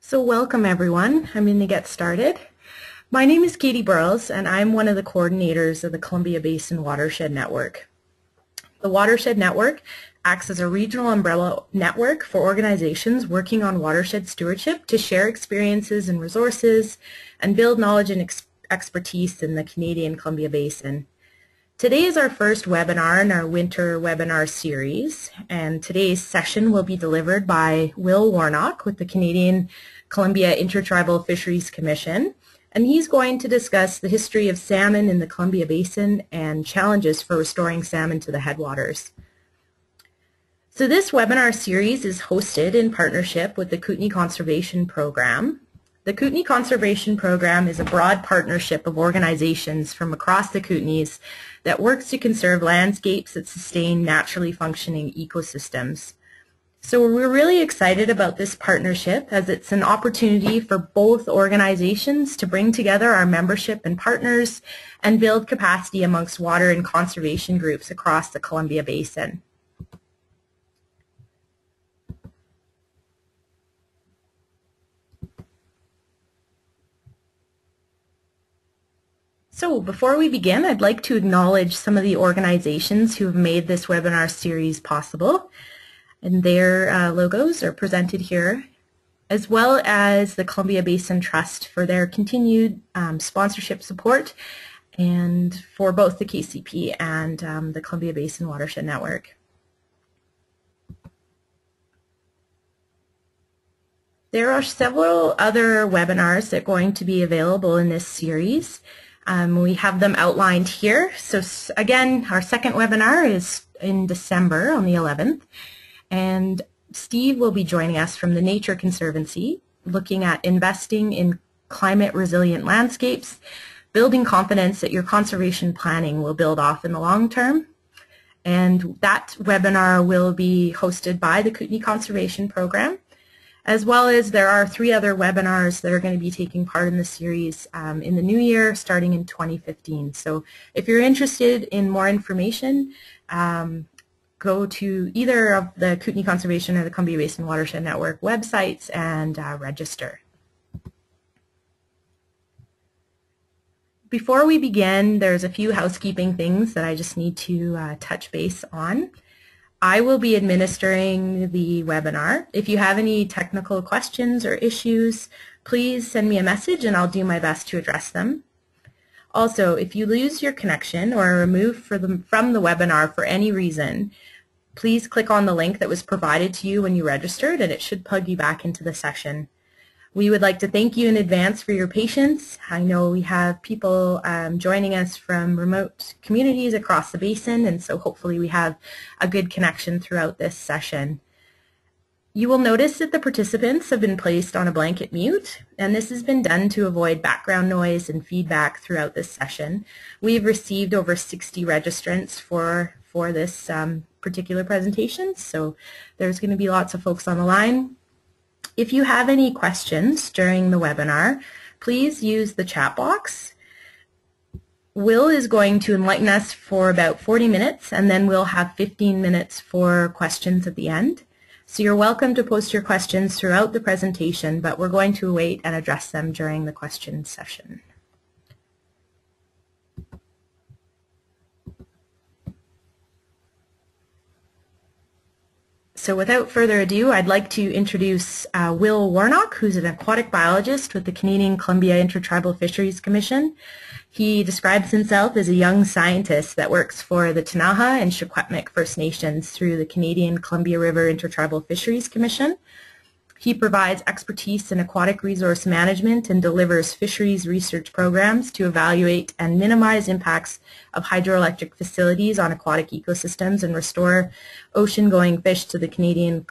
So welcome everyone. I'm going to get started. My name is Katie Burles and I'm one of the coordinators of the Columbia Basin Watershed Network. The Watershed Network acts as a regional umbrella network for organizations working on watershed stewardship to share experiences and resources and build knowledge and expertise in the Canadian Columbia Basin. Today is our first webinar in our winter webinar series, and today's session will be delivered by Will Warnock with the Canadian Columbia Intertribal Fisheries Commission, and he's going to discuss the history of salmon in the Columbia Basin and challenges for restoring salmon to the headwaters. So this webinar series is hosted in partnership with the Kootenay Conservation Program. The Kootenay Conservation Program is a broad partnership of organizations from across the Kootenays that works to conserve landscapes that sustain naturally functioning ecosystems. So we're really excited about this partnership as it's an opportunity for both organizations to bring together our membership and partners and build capacity amongst water and conservation groups across the Columbia Basin. So before we begin, I'd like to acknowledge some of the organizations who have made this webinar series possible, and their logos are presented here, as well as the Columbia Basin Trust for their continued sponsorship support and for both the KCP and the Columbia Basin Watershed Network. There are several other webinars that are going to be available in this series. We have them outlined here. So again, our second webinar is in December on the 11th, and Steve will be joining us from the Nature Conservancy, looking at investing in climate resilient landscapes, building confidence that your conservation planning will build off in the long term. And that webinar will be hosted by the Kootenay Conservation Program, as well as there are 3 other webinars that are going to be taking part in the series in the new year starting in 2015. So if you're interested in more information, go to either of the Kootenay Conservation or the Columbia Basin Watershed Network websites and register. Before we begin, there's a few housekeeping things that I just need to touch base on. I will be administering the webinar. If you have any technical questions or issues, please send me a message and I'll do my best to address them. Also, if you lose your connection or are removed from the webinar for any reason, please click on the link that was provided to you when you registered and it should plug you back into the session. We would like to thank you in advance for your patience. I know we have people joining us from remote communities across the basin, and so hopefully we have a good connection throughout this session. You will notice that the participants have been placed on a blanket mute, and this has been done to avoid background noise and feedback throughout this session. We've received over 60 registrants for this particular presentation, so there's going to be lots of folks on the line. If you have any questions during the webinar, please use the chat box. Will is going to enlighten us for about 40 minutes, and then we'll have 15 minutes for questions at the end. So you're welcome to post your questions throughout the presentation, but we're going to wait and address them during the question session. So without further ado, I'd like to introduce Will Warnock, who's an aquatic biologist with the Canadian Columbia Intertribal Fisheries Commission. He describes himself as a young scientist that works for the Ktunaxa and Secwepemc First Nations through the Canadian Columbia River Intertribal Fisheries Commission. He provides expertise in aquatic resource management and delivers fisheries research programs to evaluate and minimize impacts of hydroelectric facilities on aquatic ecosystems and restore ocean-going fish to the Canadian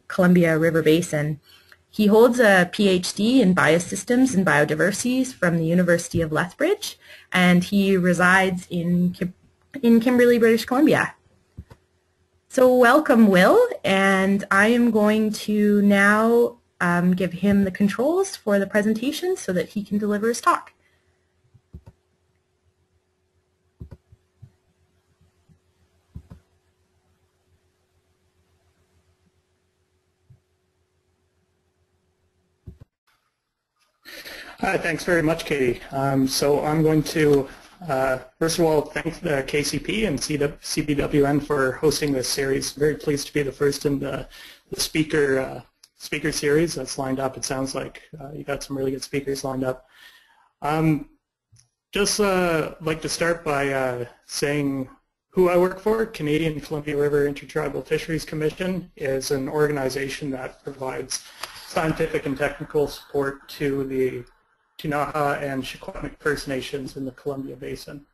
Columbia River Basin. He holds a PhD in biosystems and biodiversity from the University of Lethbridge, and he resides in Kimberley, British Columbia. So welcome, Will, and I am going to now give him the controls for the presentation so that he can deliver his talk. Hi, thanks very much, Katie. So I'm going to, first of all, thank the KCP and CBWN for hosting this series. Very pleased to be the first in the speaker series that's lined up. It sounds like you got some really good speakers lined up. Just like to start by saying who I work for. Canadian Columbia River Intertribal Fisheries Commission is an organization that provides scientific and technical support to the Kootenay and Chinook First Nations in the Columbia Basin.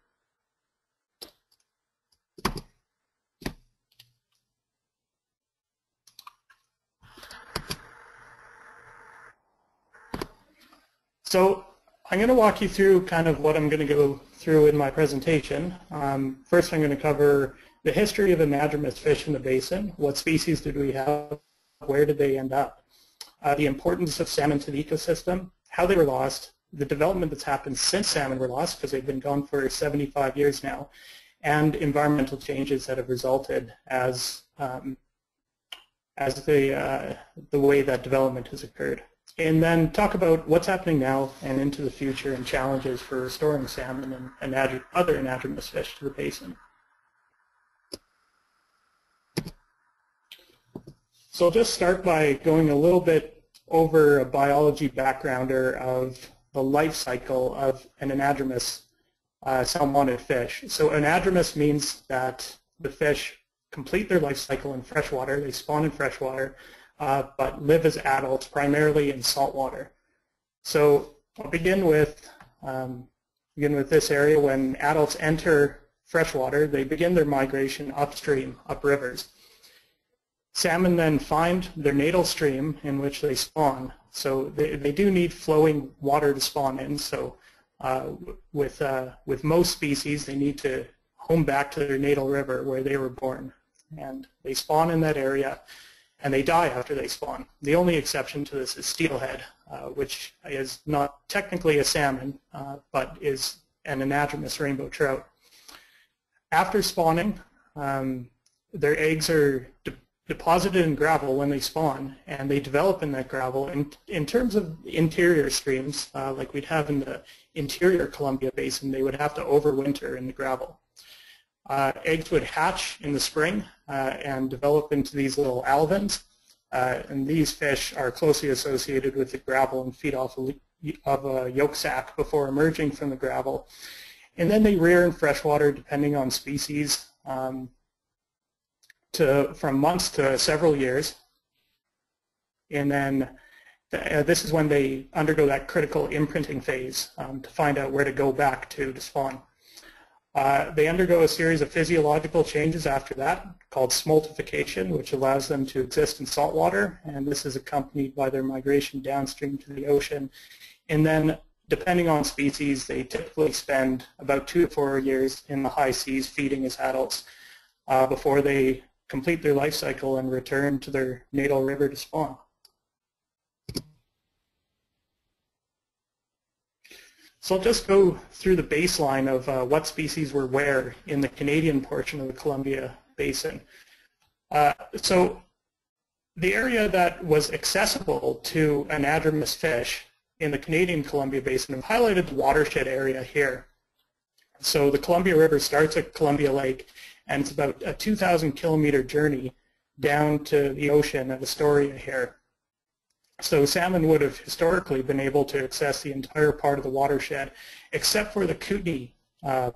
So I'm going to walk you through kind of what I'm going to go through in my presentation. First, I'm going to cover the history of anadromous fish in the basin. What species did we have? Where did they end up? The importance of salmon to the ecosystem, how they were lost, the development that's happened since salmon were lost, because they've been gone for 75 years now, and environmental changes that have resulted as the way that development has occurred. And then talk about what's happening now and into the future and challenges for restoring salmon and other anadromous fish to the basin. So I'll just start by going a little bit over a biology backgrounder of the life cycle of an anadromous salmonid fish. So anadromous means that the fish complete their life cycle in freshwater. They spawn in freshwater, but live as adults primarily in saltwater. So I'll begin with this area. When adults enter freshwater, they begin their migration upstream, uprivers. Salmon then find their natal stream in which they spawn. So they do need flowing water to spawn in. So with most species, they need to home back to their natal river where they were born. And they spawn in that area, and they die after they spawn. The only exception to this is steelhead, which is not technically a salmon, but is an anadromous rainbow trout. After spawning, their eggs are deposited in gravel when they spawn, and they develop in that gravel. In terms of interior streams, like we'd have in the interior Columbia Basin, they would have to overwinter in the gravel. Eggs would hatch in the spring and develop into these little alevins, and these fish are closely associated with the gravel and feed off of a yolk sac before emerging from the gravel. And then they rear in freshwater, depending on species, from months to several years. And then this is when they undergo that critical imprinting phase to find out where to go back to spawn. They undergo a series of physiological changes after that called smoltification, which allows them to exist in saltwater, and this is accompanied by their migration downstream to the ocean. And then, depending on species, they typically spend about 2 to 4 years in the high seas feeding as adults before they complete their life cycle and return to their natal river to spawn. So I'll just go through the baseline of what species were where in the Canadian portion of the Columbia Basin. So the area that was accessible to anadromous fish in the Canadian Columbia Basin, I've highlighted the watershed area here. So the Columbia River starts at Columbia Lake, and it's about a 2,000 kilometer journey down to the ocean at Astoria here. So salmon would have historically been able to access the entire part of the watershed, except for the Kootenay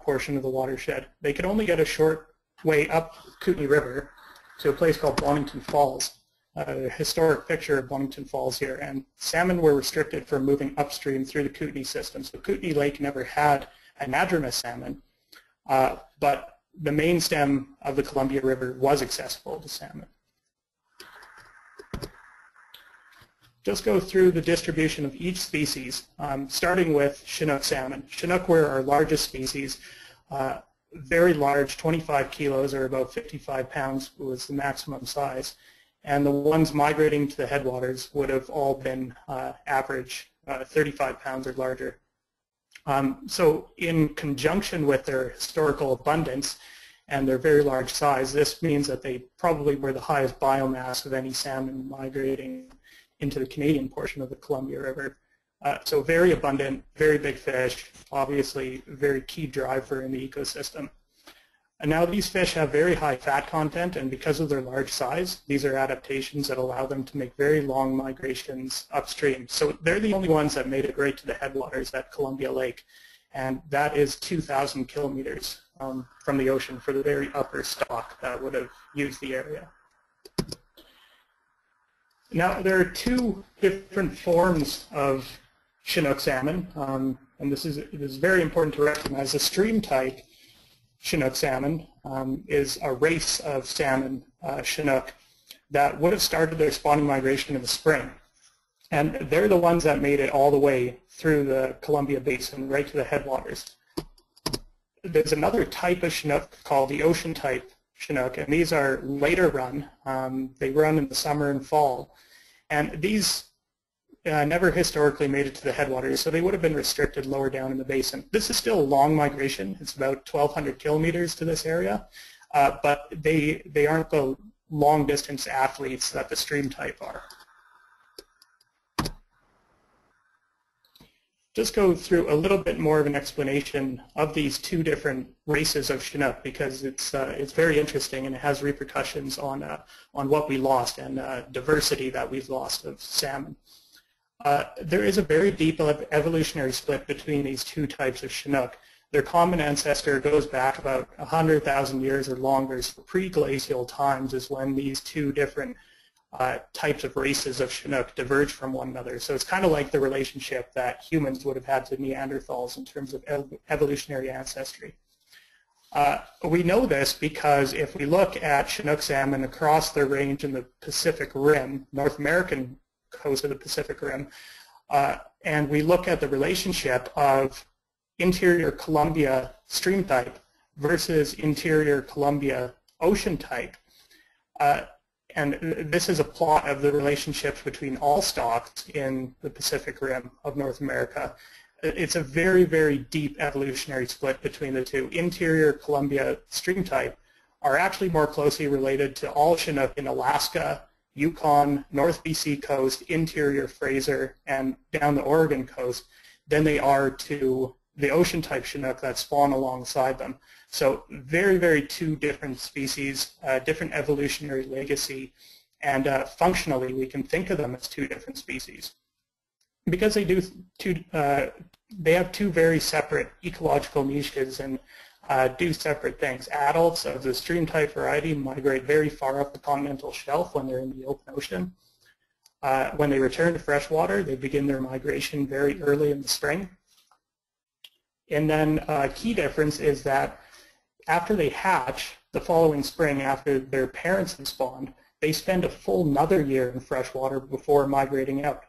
portion of the watershed. They could only get a short way up Kootenay River to a place called Bonington Falls, a historic picture of Bonington Falls here. And salmon were restricted from moving upstream through the Kootenay system. So Kootenay Lake never had anadromous salmon, but the main stem of the Columbia River was accessible to salmon. Just go through the distribution of each species, starting with Chinook salmon. Chinook were our largest species, very large, 25 kilos or about 55 pounds was the maximum size. And the ones migrating to the headwaters would have all been average 35 pounds or larger. So in conjunction with their historical abundance and their very large size, this means that they probably were the highest biomass of any salmon migrating into the Canadian portion of the Columbia River. So very abundant, very big fish, obviously very key driver in the ecosystem. And now these fish have very high fat content, and because of their large size, these are adaptations that allow them to make very long migrations upstream. So they're the only ones that made it right to the headwaters at Columbia Lake, and that is 2,000 kilometers from the ocean for the very upper stock that would have used the area. Now there are two different forms of Chinook salmon, and this is very important to recognize. The stream type Chinook salmon is a race of salmon Chinook that would have started their spawning migration in the spring. And they're the ones that made it all the way through the Columbia Basin right to the headwaters. There's another type of Chinook called the ocean type Chinook, and these are later run. They run in the summer and fall. And these never historically made it to the headwaters, so they would have been restricted lower down in the basin. This is still a long migration. It's about 1,200 kilometers to this area, but they aren't the long-distance athletes that the stream type are. Just go through a little bit more of an explanation of these two different races of Chinook, because it's very interesting and it has repercussions on what we lost and diversity that we've lost of salmon. There is a very deep evolutionary split between these two types of Chinook. Their common ancestor goes back about 100,000 years or longer, so pre-glacial times is when these two different types of races of Chinook diverge from one another. So it's kind of like the relationship that humans would have had to Neanderthals in terms of evolutionary ancestry. We know this because if we look at Chinook salmon across their range in the Pacific Rim, North American coast of the Pacific Rim, and we look at the relationship of interior Columbia stream type versus interior Columbia ocean type, and this is a plot of the relationships between all stocks in the Pacific Rim of North America. It's a very, very deep evolutionary split between the two. Interior Columbia stream type are actually more closely related to all Chinook in Alaska, Yukon, North BC coast, interior Fraser, and down the Oregon coast than they are to the ocean type Chinook that spawn alongside them. So very, very two different species, different evolutionary legacy, and functionally we can think of them as two different species. Because they have two very separate ecological niches and do separate things. Adults of the stream type variety migrate very far up the continental shelf when they're in the open ocean. When they return to freshwater, they begin their migration very early in the spring. And then a key difference is that after they hatch the following spring, after their parents have spawned, they spend a full another year in freshwater before migrating out.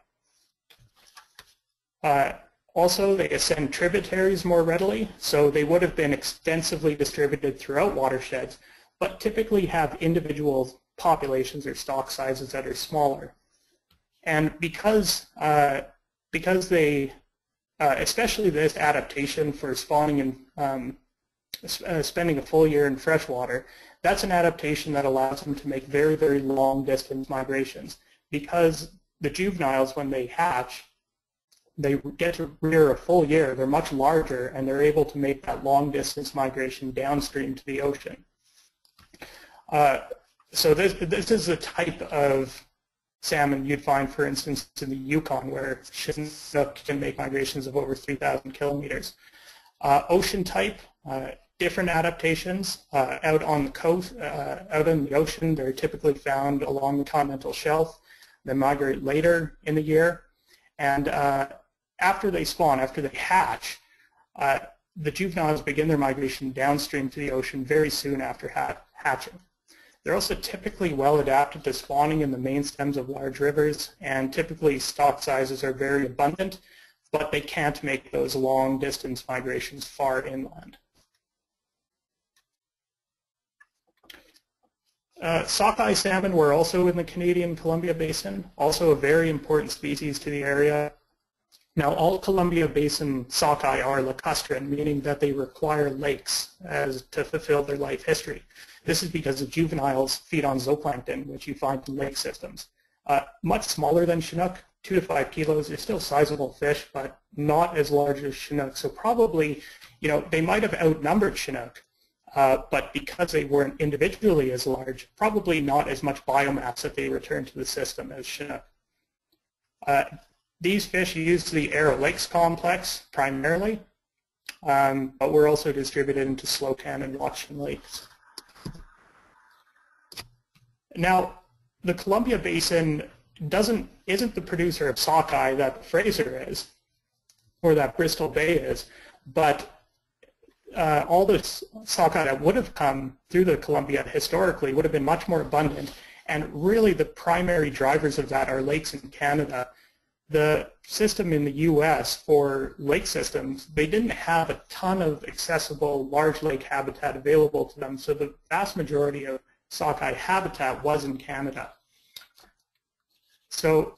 Also, they ascend tributaries more readily, so they would have been extensively distributed throughout watersheds, but typically have individual populations or stock sizes that are smaller. And because they, especially this adaptation for spawning and spending a full year in freshwater, that's an adaptation that allows them to make very, very long distance migrations. Because the juveniles, when they hatch, they get to rear a full year, they're much larger, and they're able to make that long distance migration downstream to the ocean. So this is the type of salmon you'd find, for instance, in the Yukon, where Chinook can make migrations of over 3,000 kilometers. Ocean type, different adaptations. Out on the coast, out in the ocean, they're typically found along the continental shelf. They migrate later in the year. And after they spawn, after they hatch, the juveniles begin their migration downstream to the ocean very soon after hatching. They're also typically well adapted to spawning in the main stems of large rivers, and typically stock sizes are very abundant, but they can't make those long distance migrations far inland. Sockeye salmon were also in the Canadian Columbia Basin, also a very important species to the area. Now, all Columbia Basin sockeye are lacustrine, meaning that they require lakes to fulfill their life history. This is because the juveniles feed on zooplankton, which you find in lake systems. Much smaller than Chinook, 2 to 5 kilos. They're still sizable fish, but not as large as Chinook. So probably, you know, they might have outnumbered Chinook, but because they weren't individually as large, probably not as much biomass that they returned to the system as Chinook. These fish use the Arrow Lakes complex primarily, but we're also distributed into Slocan and Washington Lakes. Now, the Columbia Basin isn't the producer of sockeye that Fraser is, or that Bristol Bay is, but all the sockeye that would have come through the Columbia historically would have been much more abundant, and really the primary drivers of that are lakes in Canada. The system in the U.S. for lake systems, they didn't have a ton of accessible large lake habitat available to them, so the vast majority of sockeye habitat was in Canada. So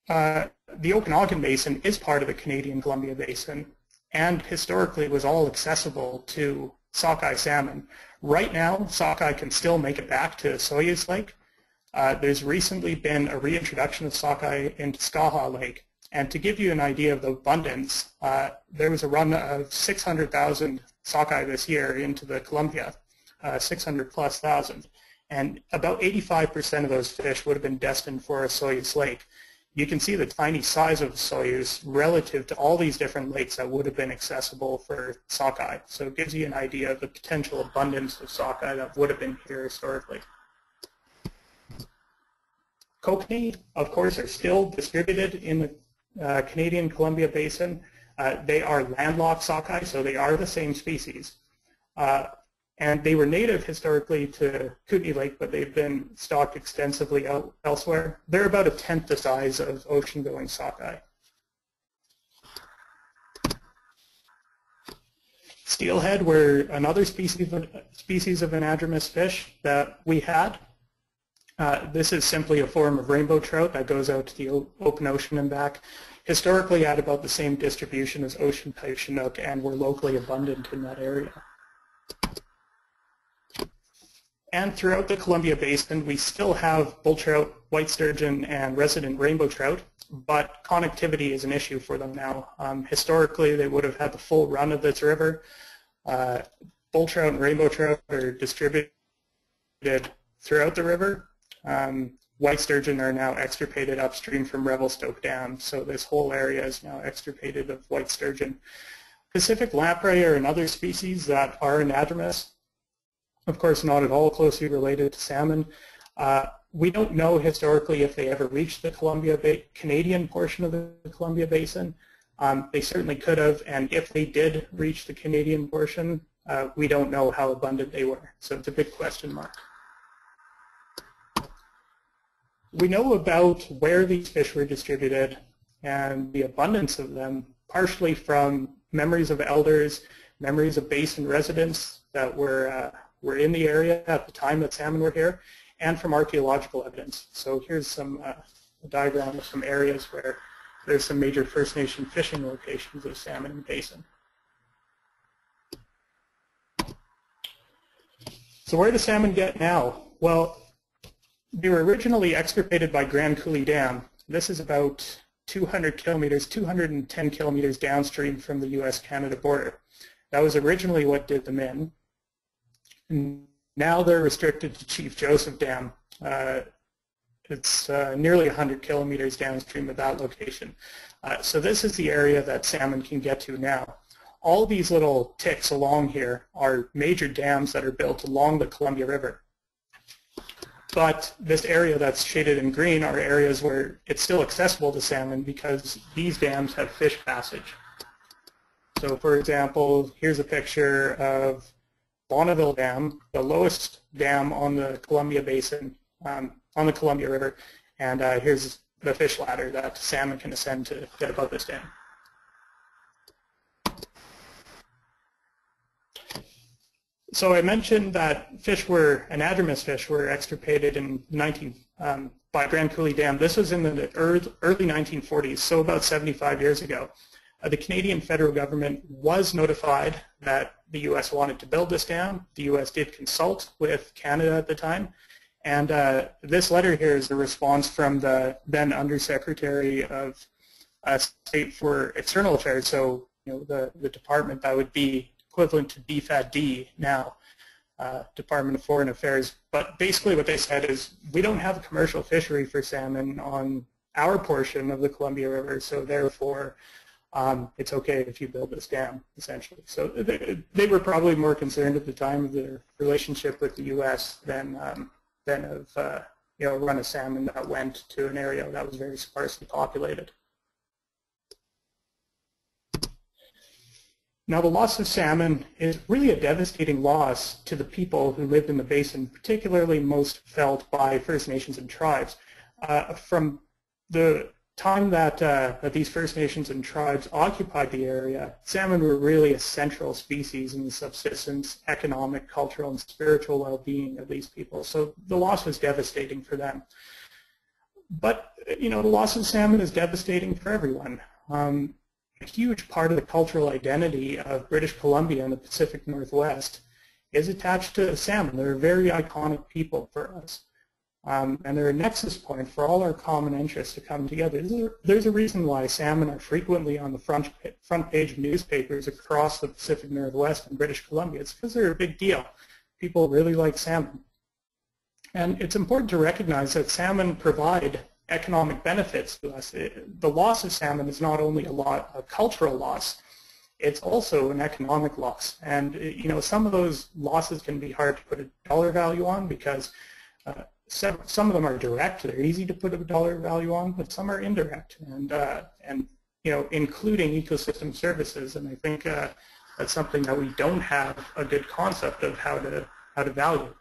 the Okanagan Basin is part of the Canadian Columbia Basin and historically was all accessible to sockeye salmon. Right now, sockeye can still make it back to Soyuz Lake. There's recently been a reintroduction of sockeye into Skaha Lake. And to give you an idea of the abundance, there was a run of 600,000 sockeye this year into the Columbia, 600,000+. And about 85% of those fish would have been destined for a Soyuz lake. You can see the tiny size of Soyuz relative to all these different lakes that would have been accessible for sockeye. So it gives you an idea of the potential abundance of sockeye that would have been here historically. Kokanee, of course, are still distributed in the Canadian Columbia Basin. They are landlocked sockeye, so they are the same species. And they were native historically to Kootenay Lake, but they've been stocked extensively elsewhere. They're about 1/10 the size of ocean-going sockeye. Steelhead were another species of anadromous fish that we had. This is simply a form of rainbow trout that goes out to the open ocean and back. Historically had about the same distribution as ocean-type Chinook and were locally abundant in that area. And throughout the Columbia Basin, we still have bull trout, white sturgeon, and resident rainbow trout, but connectivity is an issue for them now. Historically, they would have had the full run of this river. Bull trout and rainbow trout are distributed throughout the river. White sturgeon are now extirpated upstream from Revelstoke Dam, so this whole area is now extirpated of white sturgeon. Pacific lamprey are another species that are anadromous. Of course, not at all closely related to salmon. We don't know historically if they ever reached the Canadian portion of the Columbia Basin. They certainly could have, and if they did reach the Canadian portion, we don't know how abundant they were. So it's a big question mark. We know about where these fish were distributed and the abundance of them, partially from memories of elders, memories of basin residents that were in the area at the time that salmon were here, and from archaeological evidence. So here's a diagram of some areas where there's some major First Nation fishing locations of salmon in the basin. So where do salmon get now? Well, they were originally extirpated by Grand Coulee Dam. This is about 200 kilometers, 210 kilometers downstream from the U.S.-Canada border. That was originally what did them in. Now they're restricted to Chief Joseph Dam. It's nearly 100 kilometers downstream of that location. So this is the area that salmon can get to now. All these little ticks along here are major dams that are built along the Columbia River. But this area that's shaded in green are areas where it's still accessible to salmon because these dams have fish passage. So for example, here's a picture of Bonneville Dam, the lowest dam on the Columbia Basin, on the Columbia River, and here's the fish ladder that salmon can ascend to get above this dam. So I mentioned that anadromous fish were extirpated in by Grand Coulee Dam. This was in the early 1940s, so about 75 years ago. The Canadian federal government was notified that the U.S. wanted to build this dam. The U.S. did consult with Canada at the time, And this letter here is a response from the then Undersecretary of State for External Affairs, so the department that would be equivalent to DFAD now, Department of Foreign Affairs. But basically what they said is, we don't have a commercial fishery for salmon on our portion of the Columbia River, so therefore it's okay if you build this dam, essentially. So they were probably more concerned at the time of their relationship with the U.S. than of run of salmon that went to an area that was very sparsely populated. Now, the loss of salmon is really a devastating loss to the people who lived in the basin, particularly most felt by First Nations and tribes. From the time that these First Nations and tribes occupied the area, salmon were really a central species in the subsistence, economic, cultural, and spiritual well-being of these people. So the loss was devastating for them. But, the loss of salmon is devastating for everyone. A huge part of the cultural identity of British Columbia and the Pacific Northwest is attached to salmon. They're a very iconic people for us. And they're a nexus point for all our common interests to come together. There's a reason why salmon are frequently on the front page of newspapers across the Pacific Northwest and British Columbia. It's because they're a big deal. People really like salmon. And it's important to recognize that salmon provide economic benefits to us. The loss of salmon is not only a cultural loss, it's also an economic loss. And some of those losses can be hard to put a dollar value on because some of them are direct. They're easy to put a dollar value on, but some are indirect, and including ecosystem services. And I think that's something that we don't have a good concept of how to value.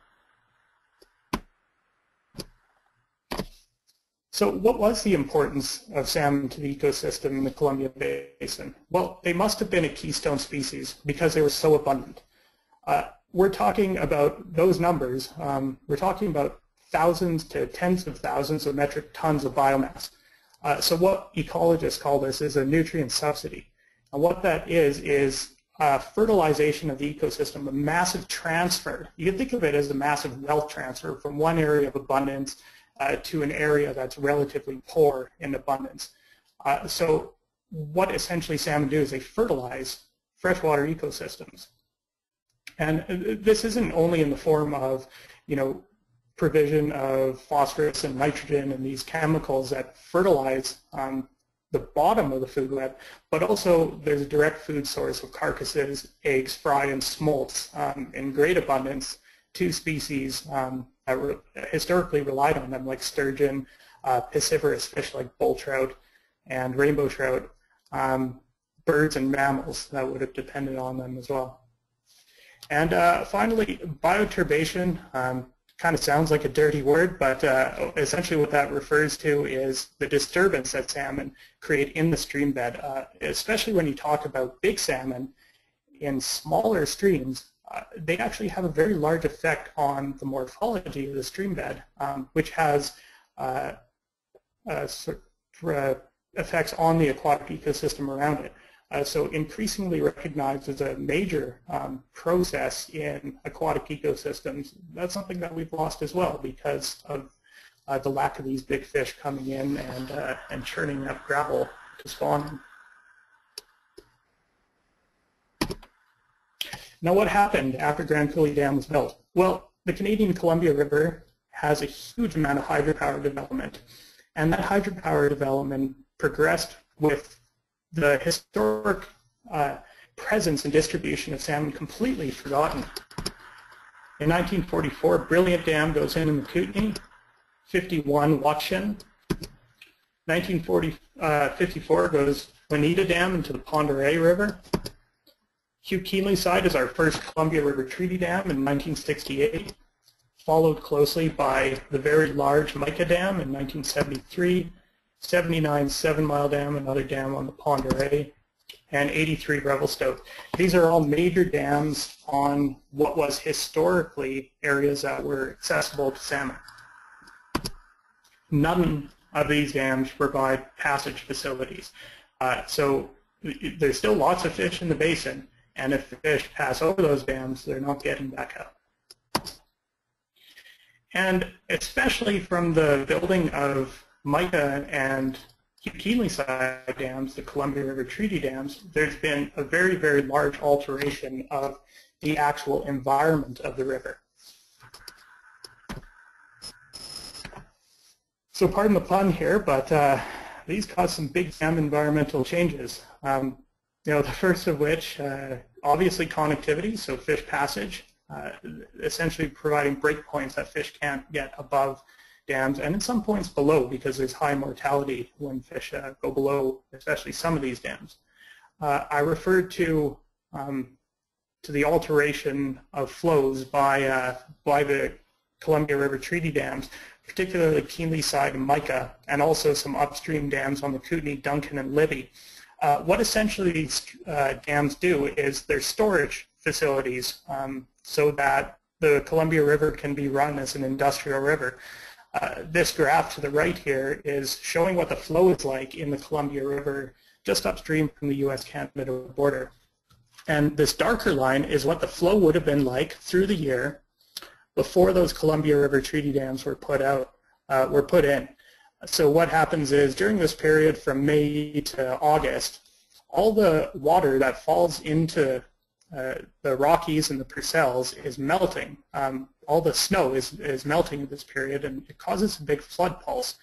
So what was the importance of salmon to the ecosystem in the Columbia Basin? Well, they must have been a keystone species because they were so abundant. We're talking about those numbers. We're talking about thousands to tens of thousands of metric tons of biomass. So what ecologists call this is a nutrient subsidy. And what that is fertilization of the ecosystem, a massive transfer. You can think of it as a massive wealth transfer from one area of abundance to an area that's relatively poor in abundance. So what essentially salmon do is they fertilize freshwater ecosystems. And this isn't only in the form of, provision of phosphorus and nitrogen and these chemicals that fertilize the bottom of the food web, but also there's a direct food source of carcasses, eggs, fry, and smolts in great abundance to species that historically relied on them, like sturgeon, piscivorous fish like bull trout and rainbow trout, birds and mammals that would have depended on them as well. And finally, bioturbation kind of sounds like a dirty word, but essentially what that refers to is the disturbance that salmon create in the stream bed, especially when you talk about big salmon in smaller streams. They actually have a very large effect on the morphology of the stream bed, which has effects on the aquatic ecosystem around it. So increasingly recognized as a major process in aquatic ecosystems. That's something that we've lost as well because of the lack of these big fish coming in and churning up gravel to spawn. Now, what happened after Grand Coulee Dam was built? Well, the Canadian Columbia River has a huge amount of hydropower development, and that hydropower development progressed with the historic presence and distribution of salmon completely forgotten. In 1944, Brilliant Dam goes in the Kootenay, 51 Watchin. 1954 goes Juanita Dam into the Pend Oreille River. Hugh Keenley side is our first Columbia River Treaty Dam in 1968, followed closely by the very large Mica Dam in 1973, 79 7 Mile Dam, another dam on the Pend Oreille, and 83 Revelstoke. These are all major dams on what was historically areas that were accessible to salmon. None of these dams provide passage facilities. So there's still lots of fish in the basin, and if fish pass over those dams, they're not getting back up. And especially from the building of mica and Kootenay side dams, the Columbia River Treaty dams, there's been a very, very large alteration of the actual environment of the river. So pardon the pun here, but these caused some big dam environmental changes. The first of which, obviously connectivity, so fish passage, essentially providing breakpoints that fish can't get above dams, and at some points below, because there's high mortality when fish go below, especially some of these dams. I referred to the alteration of flows by the Columbia River Treaty dams, particularly Kootenay side and Mica, and also some upstream dams on the Kootenay, Duncan, and Libby. What essentially these dams do is they're storage facilities so that the Columbia River can be run as an industrial river. This graph to the right here is showing what the flow is like in the Columbia River just upstream from the U.S.-Canada border. And this darker line is what the flow would have been like through the year before those Columbia River Treaty dams were put in. So what happens is during this period from May to August, all the water that falls into the Rockies and the Purcells is melting. All the snow is melting in this period, and it causes a big flood pulse.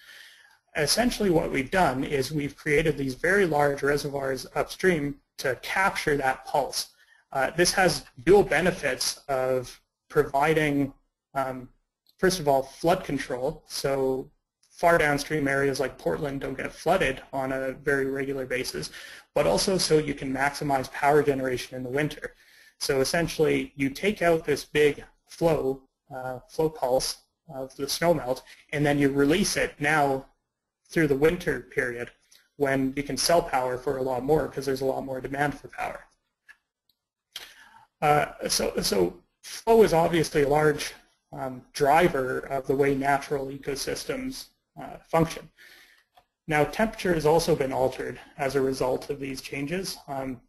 Essentially what we've done is we've created these very large reservoirs upstream to capture that pulse. This has dual benefits of providing, first of all, flood control. So far downstream areas like Portland don't get flooded on a very regular basis, but also so you can maximize power generation in the winter. So essentially you take out this big flow pulse of the snowmelt, and then you release it now through the winter period when you can sell power for a lot more because there's a lot more demand for power. So flow is obviously a large driver of the way natural ecosystems function. Now temperature has also been altered as a result of these changes,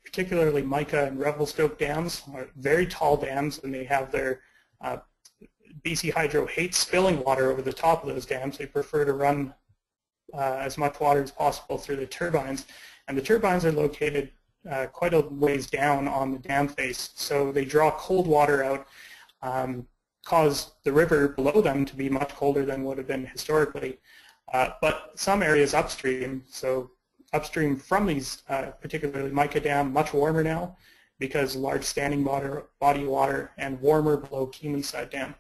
particularly Mica and Revelstoke dams are very tall dams, and they have their BC Hydro hates spilling water over the top of those dams. They prefer to run as much water as possible through the turbines, and the turbines are located quite a ways down on the dam face, so they draw cold water out, cause the river below them to be much colder than would have been historically. But some areas upstream, so upstream from these, particularly Mica Dam, much warmer now because large standing body water, and warmer below Kootenay Side Dam.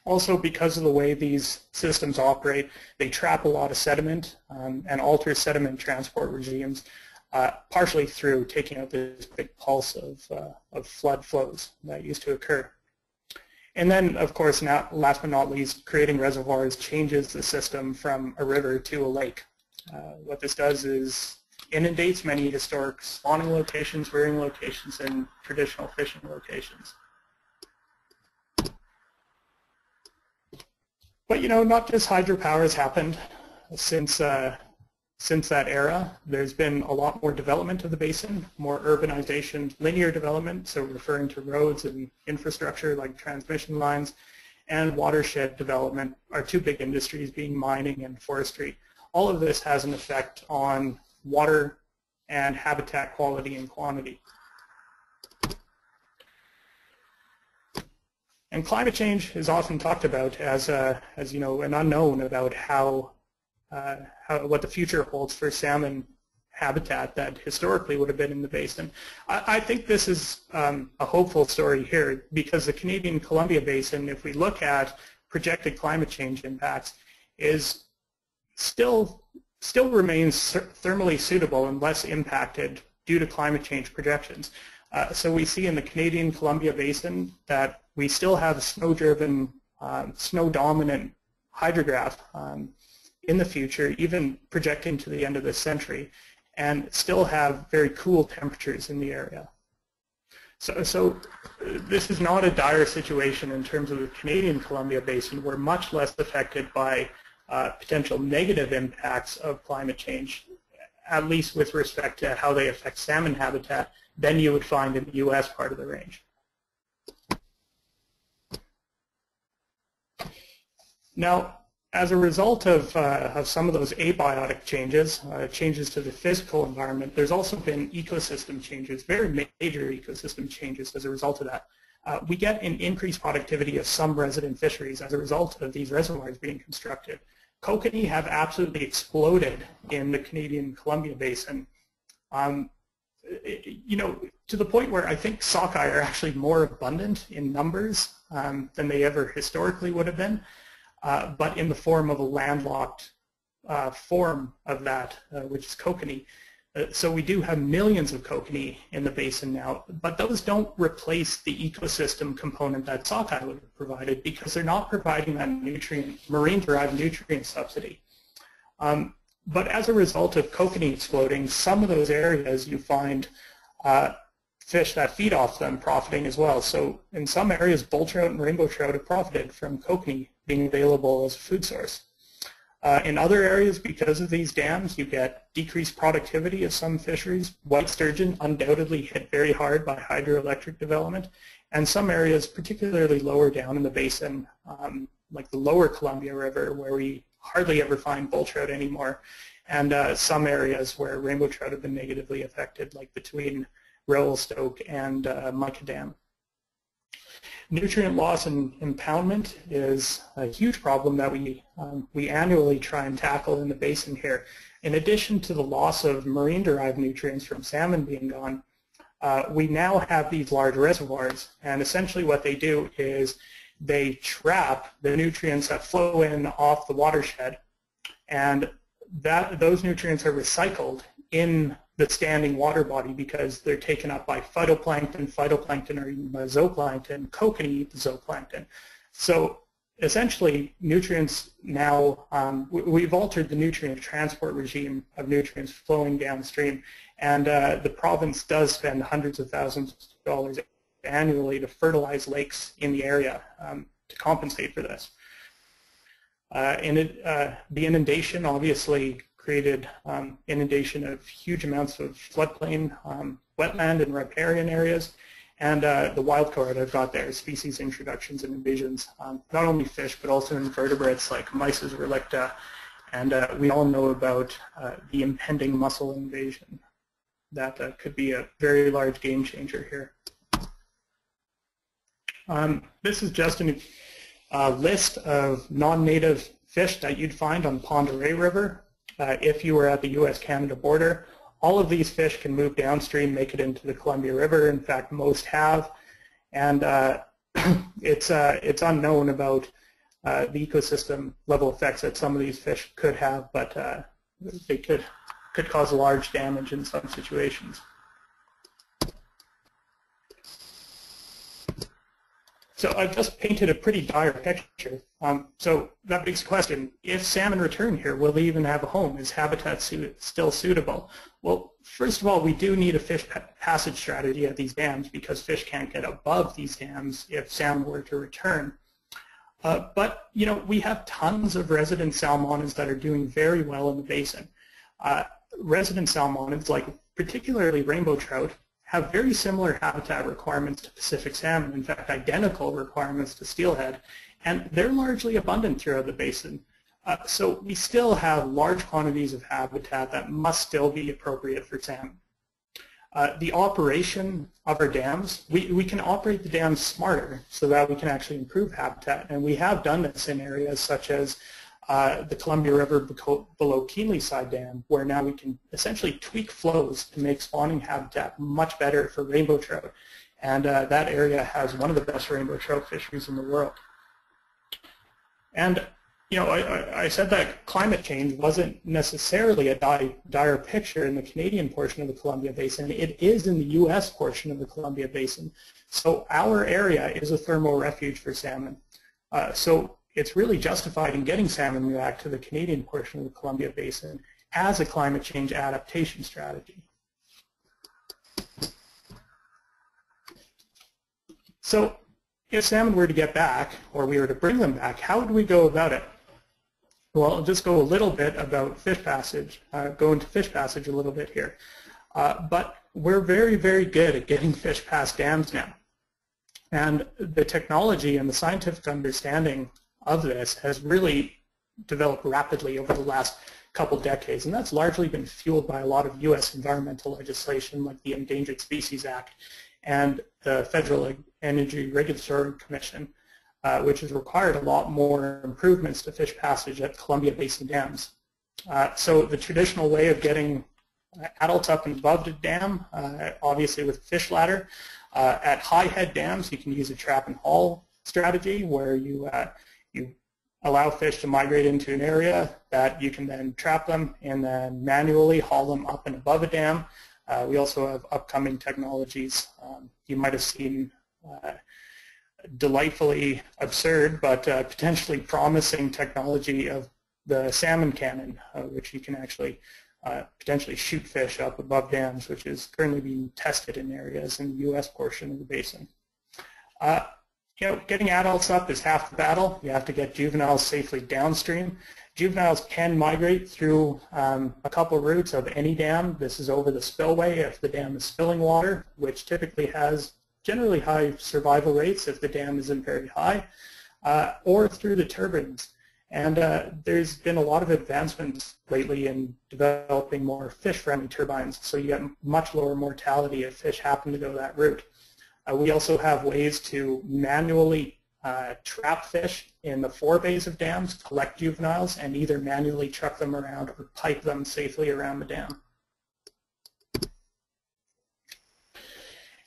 Also, because of the way these systems operate, they trap a lot of sediment and alter sediment transport regimes, partially through taking out this big pulse of flood flows that used to occur. And then, of course, now, last but not least, creating reservoirs changes the system from a river to a lake. What this does is inundates many historic spawning locations, rearing locations, and traditional fishing locations. But not just hydropower has happened since that era. There's been a lot more development of the basin, more urbanization, linear development, so referring to roads and infrastructure like transmission lines, and watershed development are two big industries, being mining and forestry. All of this has an effect on water and habitat quality and quantity. And climate change is often talked about as an unknown about what the future holds for salmon habitat that historically would have been in the basin. I think this is a hopeful story here, because the Canadian Columbia Basin, if we look at projected climate change impacts, is still remains thermally suitable and less impacted due to climate change projections. So we see in the Canadian Columbia Basin that we still have snow-driven, snow-dominant hydrograph in the future, even projecting to the end of this century, and still have very cool temperatures in the area. So this is not a dire situation in terms of the Canadian Columbia Basin. We're much less affected by potential negative impacts of climate change, at least with respect to how they affect salmon habitat, than you would find in the U.S. part of the range. Now, as a result of some of those abiotic changes, changes to the physical environment, there's also been ecosystem changes, very major ecosystem changes as a result of that. We get an increased productivity of some resident fisheries as a result of these reservoirs being constructed. Kokanee have absolutely exploded in the Canadian Columbia Basin. You know, to the point where I think sockeye are actually more abundant in numbers than they ever historically would have been. But in the form of a landlocked form of that, which is kokanee. So we do have millions of kokanee in the basin now, but those don't replace the ecosystem component that sockeye would have provided because they're not providing that nutrient, marine-derived nutrient subsidy. But as a result of kokanee exploding, some of those areas you find fish that feed off them profiting as well. So in some areas, bull trout and rainbow trout have profited from kokanee being available as a food source. In other areas, because of these dams, you get decreased productivity of some fisheries. White sturgeon undoubtedly hit very hard by hydroelectric development. And some areas, particularly lower down in the basin, like the lower Columbia River, where we hardly ever find bull trout anymore, and some areas where rainbow trout have been negatively affected, like between Revelstoke and Mica Dam. Nutrient loss and impoundment is a huge problem that we annually try and tackle in the basin here. In addition to the loss of marine-derived nutrients from salmon being gone, we now have these large reservoirs, and essentially what they do is they trap the nutrients that flow in off the watershed, and those nutrients are recycled in the standing water body because they're taken up by phytoplankton. Phytoplankton or even by zooplankton. Kokanee eat the zooplankton. So essentially, nutrients now, we've altered the nutrient transport regime of nutrients flowing downstream, and the province does spend hundreds of thousands of dollars annually to fertilize lakes in the area to compensate for this. The inundation obviously created inundation of huge amounts of floodplain, wetland and riparian areas, and the wild card I've got there, species introductions and invasions, not only fish but also invertebrates like Mysis relicta, and we all know about the impending mussel invasion. That could be a very large game changer here. This is just a list of non-native fish that you'd find on Pend Oreille River. If you were at the U.S.-Canada border, all of these fish can move downstream, make it into the Columbia River. In fact, most have, and it's unknown about the ecosystem level effects that some of these fish could have, but they could cause large damage in some situations. So I've just painted a pretty dire picture. So that begs the question, if salmon return here, will they even have a home? Is habitat still suitable? Well, first of all, we do need a fish passage strategy at these dams because fish can't get above these dams if salmon were to return. But, you know, we have tons of resident salmonids that are doing very well in the basin. Resident salmonids, like particularly rainbow trout, have very similar habitat requirements to Pacific salmon, in fact identical requirements to steelhead, and they're largely abundant throughout the basin. So we still have large quantities of habitat that must still be appropriate for salmon. The operation of our dams, we can operate the dams smarter so that we can actually improve habitat, and we have done this in areas such as the Columbia River below Keenleyside Dam, where now we can essentially tweak flows to make spawning habitat much better for rainbow trout. And that area has one of the best rainbow trout fisheries in the world. And, you know, I said that climate change wasn't necessarily a dire picture in the Canadian portion of the Columbia Basin. It is in the U.S. portion of the Columbia Basin. So our area is a thermal refuge for salmon. So it's really justified in getting salmon back to the Canadian portion of the Columbia Basin as a climate change adaptation strategy. So if salmon were to get back, or we were to bring them back, how would we go about it? Well, I'll just go a little bit about fish passage, go into fish passage a little bit here. But we're very, very good at getting fish past dams now. And the technology and the scientific understanding of this has really developed rapidly over the last couple decades, and that's largely been fueled by a lot of U.S. environmental legislation like the Endangered Species Act and the Federal Energy Regulatory Commission, which has required a lot more improvements to fish passage at Columbia Basin dams. So the traditional way of getting adults up and above the dam, obviously with a fish ladder, at high head dams you can use a trap and haul strategy where you allow fish to migrate into an area that you can then trap them and then manually haul them up and above a dam. We also have upcoming technologies. You might have seen delightfully absurd but potentially promising technology of the salmon cannon, which you can actually potentially shoot fish up above dams, which is currently being tested in areas in the U.S. portion of the basin. Getting adults up is half the battle. You have to get juveniles safely downstream. Juveniles can migrate through a couple routes of any dam. This is over the spillway if the dam is spilling water, which typically has generally high survival rates if the dam isn't very high, or through the turbines. And there's been a lot of advancements lately in developing more fish-friendly turbines, so you get much lower mortality if fish happen to go that route. We also have ways to manually trap fish in the forebays of dams, collect juveniles, and either manually truck them around or pipe them safely around the dam.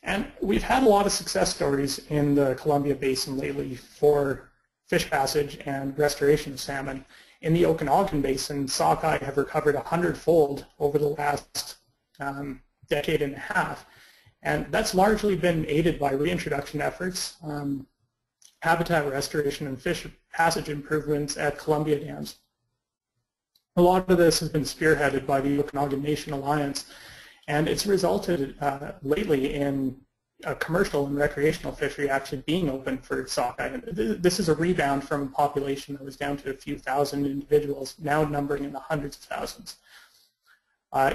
And we've had a lot of success stories in the Columbia Basin lately for fish passage and restoration of salmon. In the Okanagan Basin, sockeye have recovered 100-fold over the last decade and a half. And that's largely been aided by reintroduction efforts, habitat restoration, and fish passage improvements at Columbia dams. A lot of this has been spearheaded by the Okanagan Nation Alliance, and it's resulted lately in a commercial and recreational fishery actually being open for sockeye. This is a rebound from a population that was down to a few thousand individuals, now numbering in the hundreds of thousands.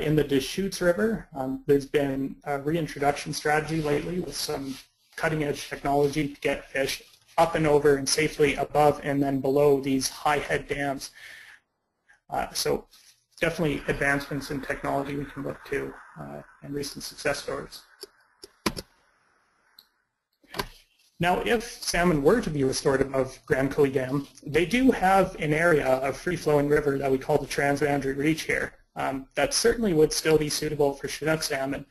In the Deschutes River, there's been a reintroduction strategy lately with some cutting-edge technology to get fish up and over and safely above and then below these high-head dams. So definitely advancements in technology we can look to and recent success stories. Now, if salmon were to be restored above Grand Coulee Dam, they do have an area of free-flowing river that we call the Transboundary Reach here. That certainly would still be suitable for Chinook salmon,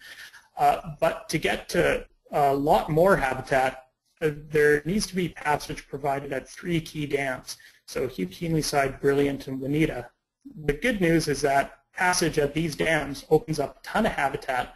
but to get to a lot more habitat, there needs to be passage provided at 3 key dams, so Hugh Keenleyside, Brilliant, and Juanita. The good news is that passage at these dams opens up a ton of habitat,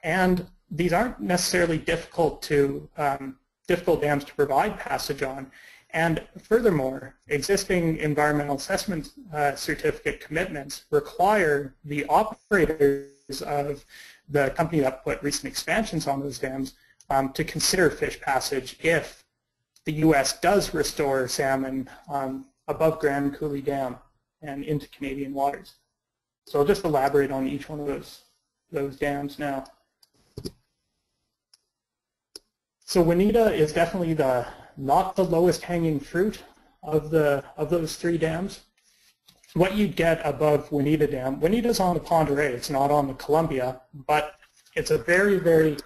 and these aren't necessarily difficult dams to provide passage on. And furthermore, existing environmental assessment certificate commitments require the operators of the company that put recent expansions on those dams to consider fish passage if the U.S. does restore salmon above Grand Coulee Dam and into Canadian waters. So I'll just elaborate on each one of those dams now. So Juanita is definitely not the lowest hanging fruit of those 3 dams. What you get above Juanita Dam, Juanita's on the Pend Oreille, it's not on the Columbia, but it's a very, very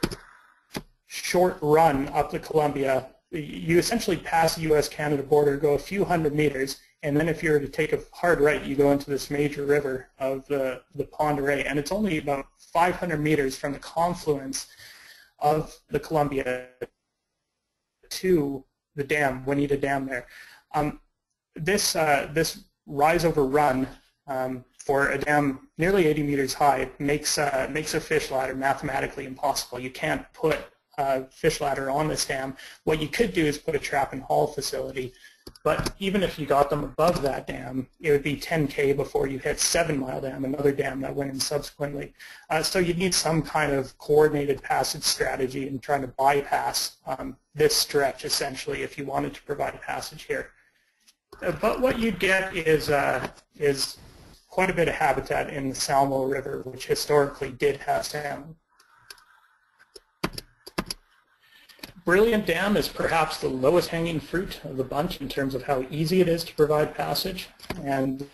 short run up the Columbia. You essentially pass the U.S.-Canada border, go a few hundred meters, and then if you were to take a hard right, you go into this major river of the Pend Oreille, and it's only about 500 meters from the confluence of the Columbia to the dam, Juanita Dam there. This rise over run for a dam nearly 80 meters high makes a fish ladder mathematically impossible. You can't put a fish ladder on this dam. What you could do is put a trap and haul facility, but even if you got them above that dam, it would be 10K before you hit 7 Mile Dam, another dam that went in subsequently. So you need some kind of coordinated passage strategy in trying to bypass this stretch, essentially, if you wanted to provide a passage here. But what you get is quite a bit of habitat in the Salmo River, which historically did have salmon. Brilliant Dam is perhaps the lowest hanging fruit of the bunch in terms of how easy it is to provide passage. And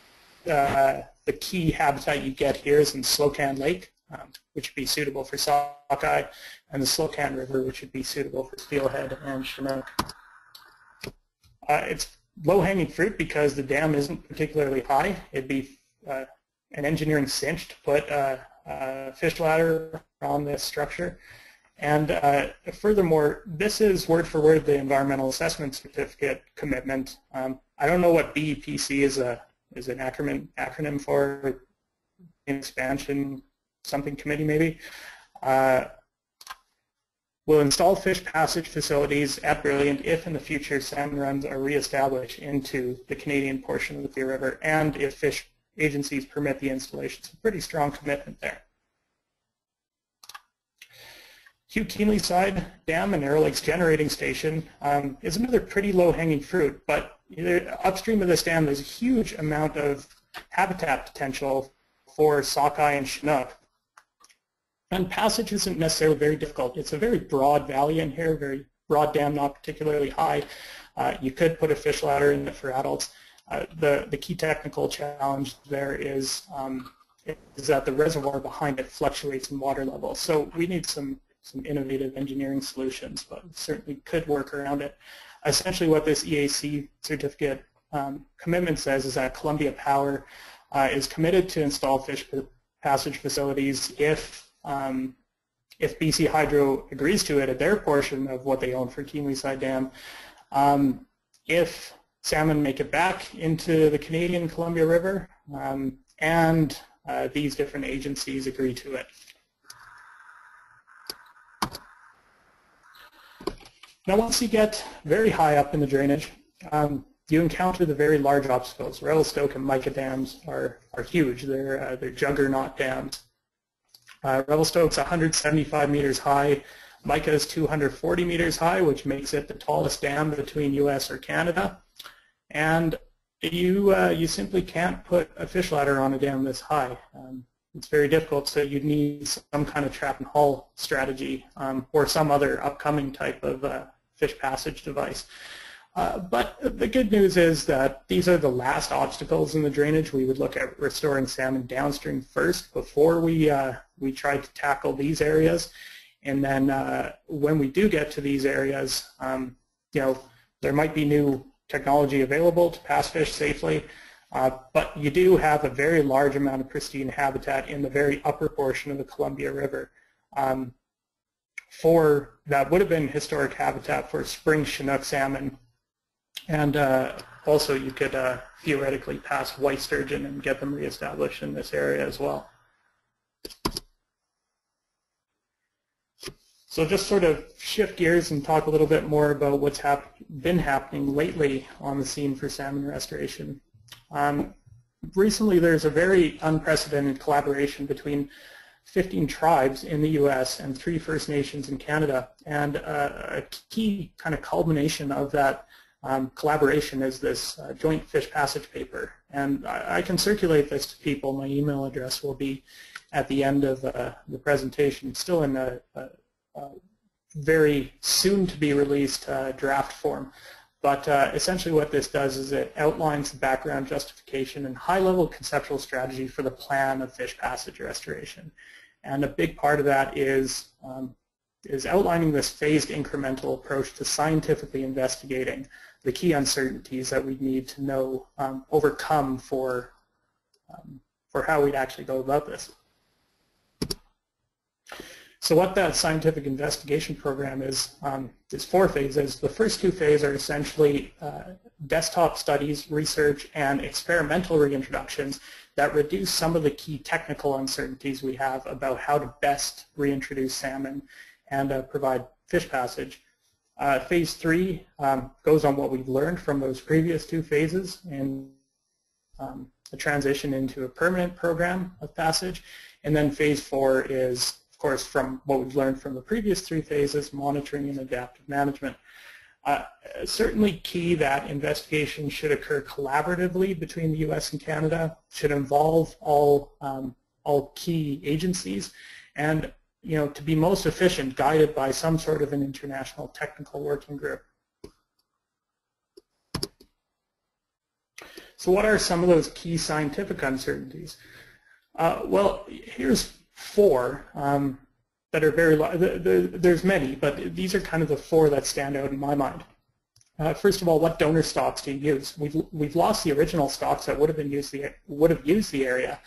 the key habitat you get here is in Slocan Lake, which would be suitable for sockeye, and the Slocan River, which would be suitable for steelhead and chinook. It's low-hanging fruit because the dam isn't particularly high. It'd be an engineering cinch to put a fish ladder on this structure. And furthermore, this is word for word the Environmental Assessment Certificate commitment. I don't know what BEPC is an acronym for, expansion something committee maybe. Will install fish passage facilities at Brilliant if in the future salmon runs are reestablished into the Canadian portion of the Clear River and if fish agencies permit the installation. It's a pretty strong commitment there. Hugh Keenleyside Dam and Arrow Lake's generating station is another pretty low-hanging fruit, but upstream of this dam there's a huge amount of habitat potential for sockeye and chinook. And passage isn't necessarily very difficult. It's a very broad valley in here, very broad dam, not particularly high. You could put a fish ladder in it for adults. The key technical challenge there is that the reservoir behind it fluctuates in water level. So we need some innovative engineering solutions, but certainly could work around it. Essentially what this EAC certificate commitment says is that Columbia Power is committed to install fish passage facilities if BC Hydro agrees to it at their portion of what they own for Keenleyside Dam, if salmon make it back into the Canadian Columbia River, and these different agencies agree to it. Now once you get very high up in the drainage, you encounter the very large obstacles. Revelstoke and Mica dams are huge. They're juggernaut dams. Revelstoke's 175 meters high. Mica is 240 meters high, which makes it the tallest dam between U.S. or Canada. And you simply can't put a fish ladder on a dam this high. It's very difficult, so you need some kind of trap and haul strategy or some other upcoming type of fish passage device. But the good news is that these are the last obstacles in the drainage. We would look at restoring salmon downstream first before we try to tackle these areas. And then when we do get to these areas, there might be new technology available to pass fish safely, but you do have a very large amount of pristine habitat in the very upper portion of the Columbia River. That would have been historic habitat for spring Chinook salmon. And also you could theoretically pass white sturgeon and get them reestablished in this area as well. So just sort of shift gears and talk a little bit more about what's been happening lately on the scene for salmon restoration. Recently there's a very unprecedented collaboration between 15 tribes in the U.S. and 3 First Nations in Canada. And a key kind of culmination of that collaboration is this joint fish passage paper. And I can circulate this to people. My email address will be at the end of the presentation. It's still in a very soon to be released draft form. But essentially what this does is it outlines the background justification and high-level conceptual strategy for the plan of fish passage restoration. And a big part of that is outlining this phased incremental approach to scientifically investigating the key uncertainties that we need to know, overcome for how we'd actually go about this. So what that scientific investigation program is 4 phases. The first 2 phases are essentially desktop studies, research, and experimental reintroductions that reduce some of the key technical uncertainties we have about how to best reintroduce salmon and provide fish passage. Phase 3 goes on what we've learned from those previous 2 phases and a transition into a permanent program of passage. And then phase 4 is, of course, from what we've learned from the previous 3 phases, monitoring and adaptive management. Certainly key that investigation should occur collaboratively between the U.S. and Canada, should involve all key agencies, and to be most efficient, guided by some sort of an international technical working group. So what are some of those key scientific uncertainties? Well, here's four that are very large. There's many, but these are kind of the four that stand out in my mind. First of all, what donor stocks do you use? We've lost the original stocks that would have used the area,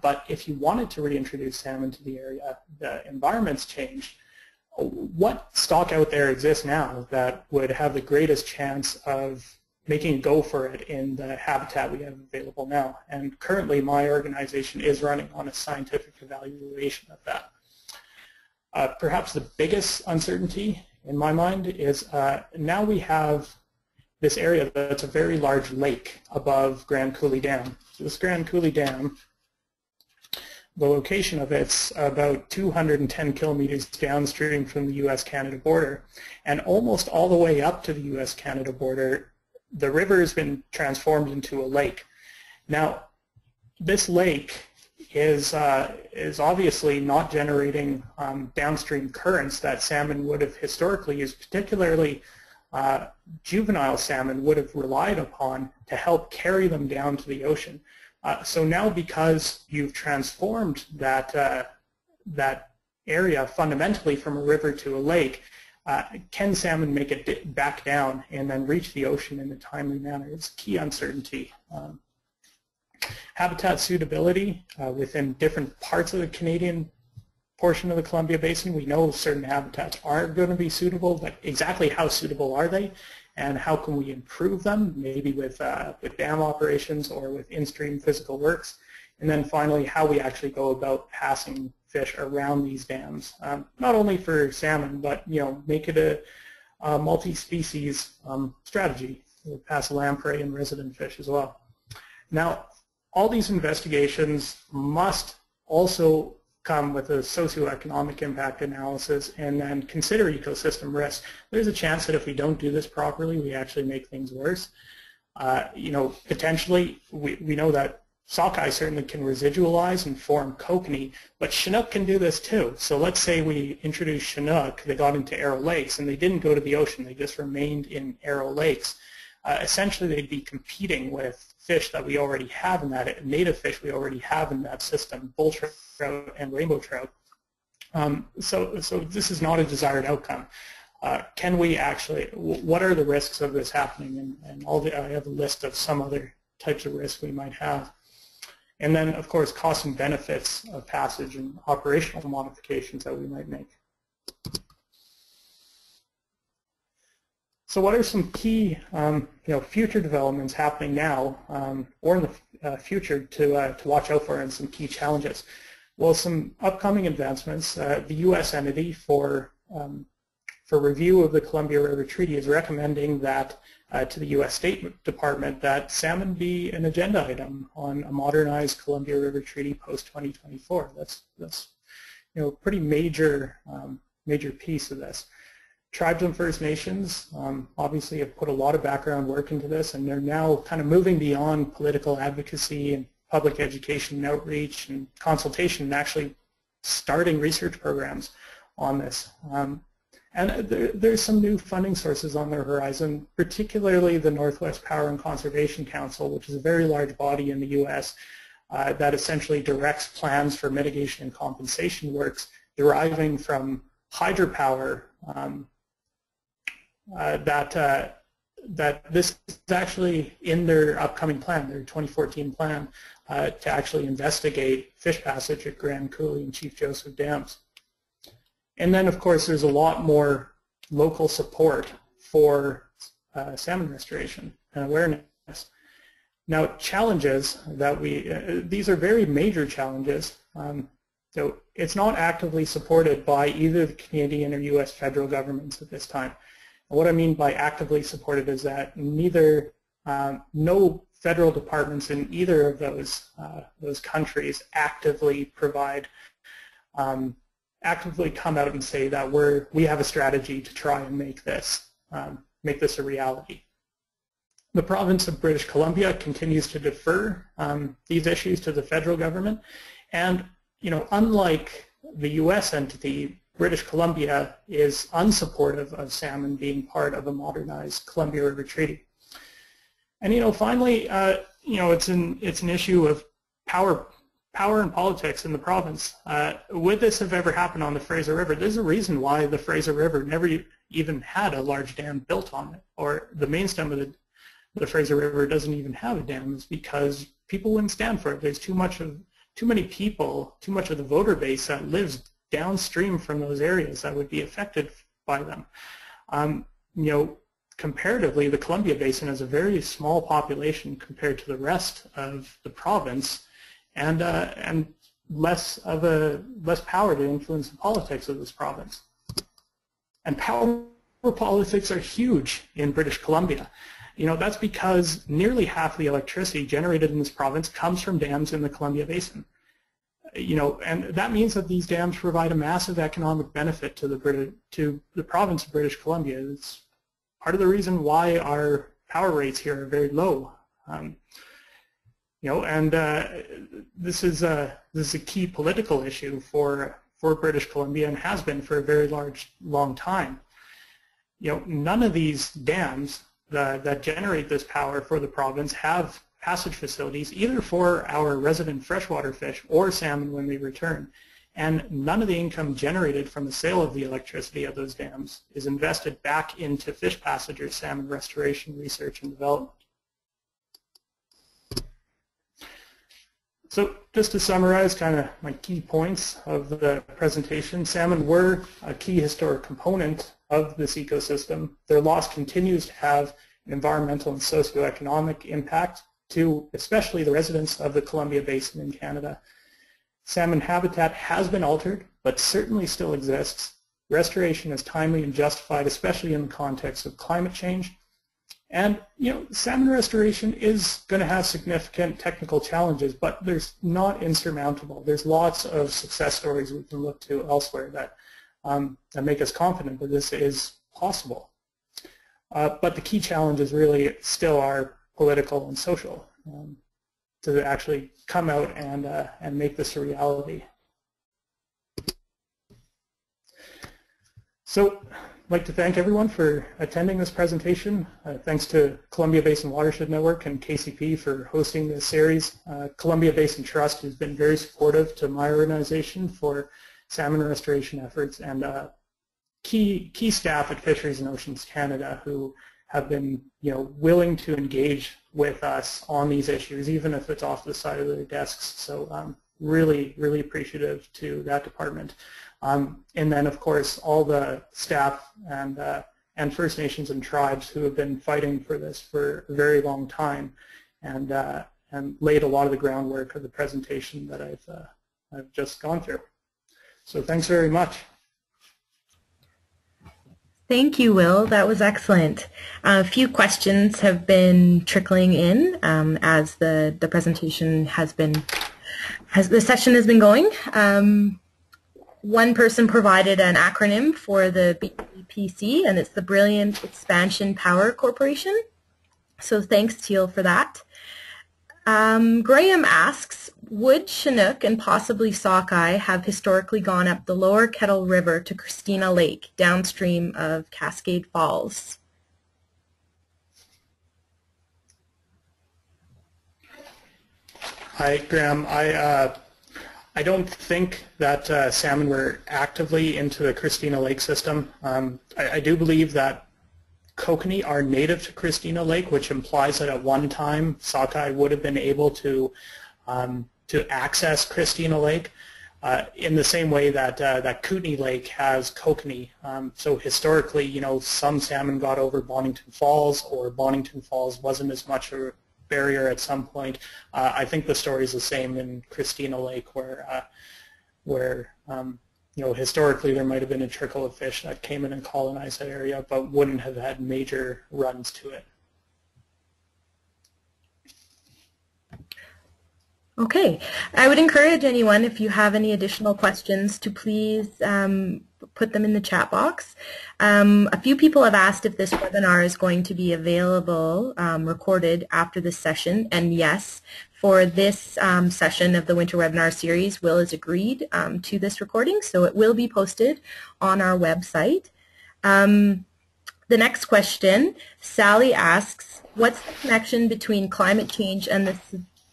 but if you wanted to reintroduce salmon to the area, the environment's changed. What stock out there exists now that would have the greatest chance of making a go for it in the habitat we have available now? And currently, my organization is running on a scientific evaluation of that. Perhaps the biggest uncertainty in my mind is now we have this area that's a very large lake above Grand Coulee Dam. So this Grand Coulee Dam, the location of it's about 210 kilometers downstream from the U.S.-Canada border, and almost all the way up to the U.S.-Canada border, the river has been transformed into a lake. Now, this lake is obviously not generating downstream currents that salmon would have historically used, particularly juvenile salmon would have relied upon to help carry them down to the ocean. So now, because you've transformed that area fundamentally from a river to a lake, can salmon make it back down and then reach the ocean in a timely manner? It's a key uncertainty. Habitat suitability within different parts of the Canadian portion of the Columbia Basin. We know certain habitats are going to be suitable, but exactly how suitable are they, and how can we improve them, maybe with dam operations or with in-stream physical works? And then finally, how we actually go about passing fish around these dams, not only for salmon, but make it a multi-species strategy. We'll pass lamprey and resident fish as well. Now, all these investigations must also come with a socioeconomic impact analysis and then consider ecosystem risks. There's a chance that if we don't do this properly, we actually make things worse. Potentially, we know that sockeye certainly can residualize and form kokanee, but Chinook can do this too. So let's say we introduce Chinook, they got into Arrow Lakes, and they didn't go to the ocean, they just remained in Arrow Lakes. Essentially, they'd be competing with fish that we already have in that, native fish we already have in that system, bull trout and rainbow trout. So this is not a desired outcome. Can we actually, what are the risks of this happening? And I have a list of some other types of risks we might have. And then, of course, costs and benefits of passage and operational modifications that we might make. So what are some key future developments happening now or in the future to watch out for, and some key challenges? Well, some upcoming advancements. The U.S. entity for review of the Columbia River Treaty is recommending that to the U.S. State Department that salmon be an agenda item on a modernized Columbia River Treaty post-2024. That's pretty major piece of this. Tribes and First Nations obviously have put a lot of background work into this, and they're now kind of moving beyond political advocacy and public education and outreach and consultation, and actually starting research programs on this. And there's some new funding sources on their horizon, particularly the Northwest Power and Conservation Council, which is a very large body in the U.S. That essentially directs plans for mitigation and compensation works deriving from hydropower. That this is actually in their upcoming plan, their 2014 plan, to actually investigate fish passage at Grand Coulee and Chief Joseph dams. And then, of course, there's a lot more local support for salmon restoration and awareness. Now, challenges that these are very major challenges. So it's not actively supported by either the Canadian or U.S. federal governments at this time. And what I mean by actively supported is that no federal departments in either of those countries actively provide, actively come out and say that we have a strategy to try and make this a reality. The province of British Columbia continues to defer these issues to the federal government, and unlike the U.S. entity, British Columbia, is unsupportive of salmon being part of a modernized Columbia River Treaty. And finally, it's an issue of power and politics in the province. Would this have ever happened on the Fraser River? There's a reason why the Fraser River never even had a large dam built on it, or the main stem of the Fraser River doesn't even have a dam. It's because people wouldn't stand for it. There's too many people, too much of the voter base that lives downstream from those areas that would be affected by them. Comparatively, the Columbia Basin has a very small population compared to the rest of the province, and less power to influence the politics of this province. And power politics are huge in British Columbia. That's because nearly half the electricity generated in this province comes from dams in the Columbia Basin. And that means that these dams provide a massive economic benefit to the province of British Columbia. It's part of the reason why our power rates here are very low. This is a key political issue for British Columbia, and has been for a very long time. None of these dams that generate this power for the province have passage facilities either for our resident freshwater fish or salmon when they return. And none of the income generated from the sale of the electricity of those dams is invested back into fish passage or salmon restoration, research, and development. So just to summarize kind of my key points of the presentation, salmon were a key historic component of this ecosystem. Their loss continues to have an environmental and socioeconomic impact to especially the residents of the Columbia Basin in Canada. Salmon habitat has been altered, but certainly still exists. Restoration is timely and justified, especially in the context of climate change. And salmon restoration is going to have significant technical challenges, but there's not insurmountable. There's lots of success stories we can look to elsewhere that make us confident that this is possible. But the key challenges really still are political and social, to actually come out and make this a reality. So I'd like to thank everyone for attending this presentation. Thanks to Columbia Basin Watershed Network and KCP for hosting this series. Columbia Basin Trust has been very supportive to my organization for salmon restoration efforts, and key staff at Fisheries and Oceans Canada who have been willing to engage with us on these issues, even if it's off the side of their desks. So really appreciative to that department. And then, of course, all the staff and First Nations and tribes who have been fighting for this for a very long time, and laid a lot of the groundwork of the presentation that I've just gone through. So thanks very much. Thank you, Will. That was excellent. A few questions have been trickling in as the presentation the session has been going. One person provided an acronym for the BEPC, and it's the Brilliant Expansion Power Corporation. So thanks, Teal, for that. Graham asks, would Chinook and possibly Sockeye have historically gone up the lower Kettle River to Christina Lake, downstream of Cascade Falls? Hi, Graham. I don't think that salmon were actively into the Christina Lake system. I do believe that kokanee are native to Christina Lake, which implies that at one time Sockeye would have been able to access Christina Lake in the same way that Kootenay Lake has kokanee. So historically, some salmon got over Bonington Falls, or Bonington Falls wasn't as much a barrier at some point. I think the story is the same in Christina Lake, where historically there might have been a trickle of fish that came in and colonized that area, but wouldn't have had major runs to it. Okay, I would encourage anyone, if you have any additional questions, to please put them in the chat box. A few people have asked if this webinar is going to be available recorded after this session, and yes, for this session of the Winter Webinar Series, Will has agreed to this recording, so it will be posted on our website. The next question, Sally asks, what's the connection between climate change and the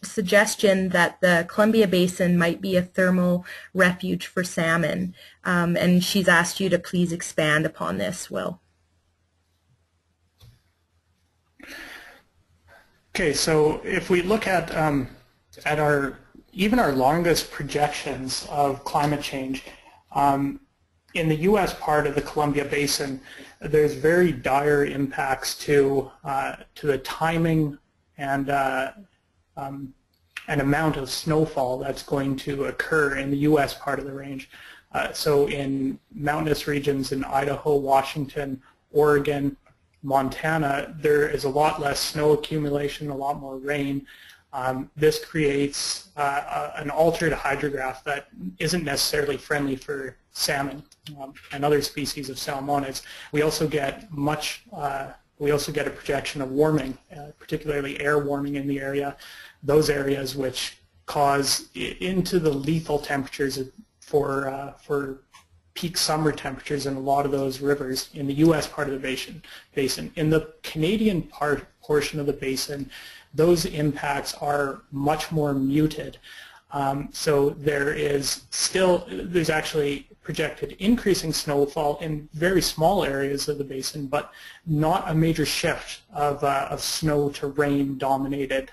suggestion that the Columbia Basin might be a thermal refuge for salmon? And she's asked you to please expand upon this, Will. Okay, so if we look at even our longest projections of climate change, in the U.S. part of the Columbia Basin, there's very dire impacts to the timing and an amount of snowfall that's going to occur in the U.S. part of the range. So in mountainous regions in Idaho, Washington, Oregon, Montana, there is a lot less snow accumulation, a lot more rain. This creates an altered hydrograph that isn't necessarily friendly for salmon and other species of salmonids. We also get a projection of warming, particularly air warming in the area. Those areas which cause into the lethal temperatures for peak summer temperatures in a lot of those rivers in the U.S. part of the basin. In the Canadian portion of the basin, those impacts are much more muted. So there's actually projected increasing snowfall in very small areas of the basin, but not a major shift of snow to rain dominated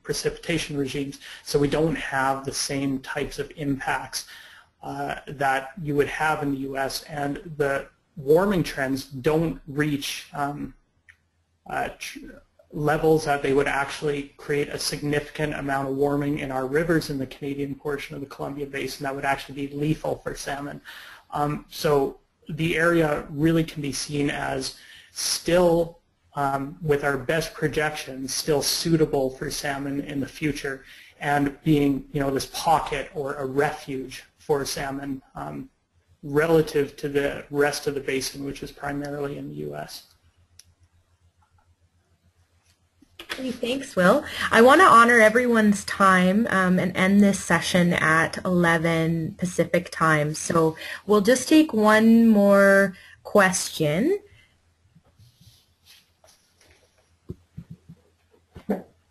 precipitation regimes. So we don't have the same types of impacts that you would have in the U.S. and the warming trends don't reach levels that they would actually create a significant amount of warming in our rivers in the Canadian portion of the Columbia Basin that would actually be lethal for salmon. So the area really can be seen as still, with our best projections, still suitable for salmon in the future, and being, this pocket or a refuge for salmon relative to the rest of the basin, which is primarily in the U.S. Okay, thanks, Will. I want to honor everyone's time and end this session at 11 Pacific time. So we'll just take one more question.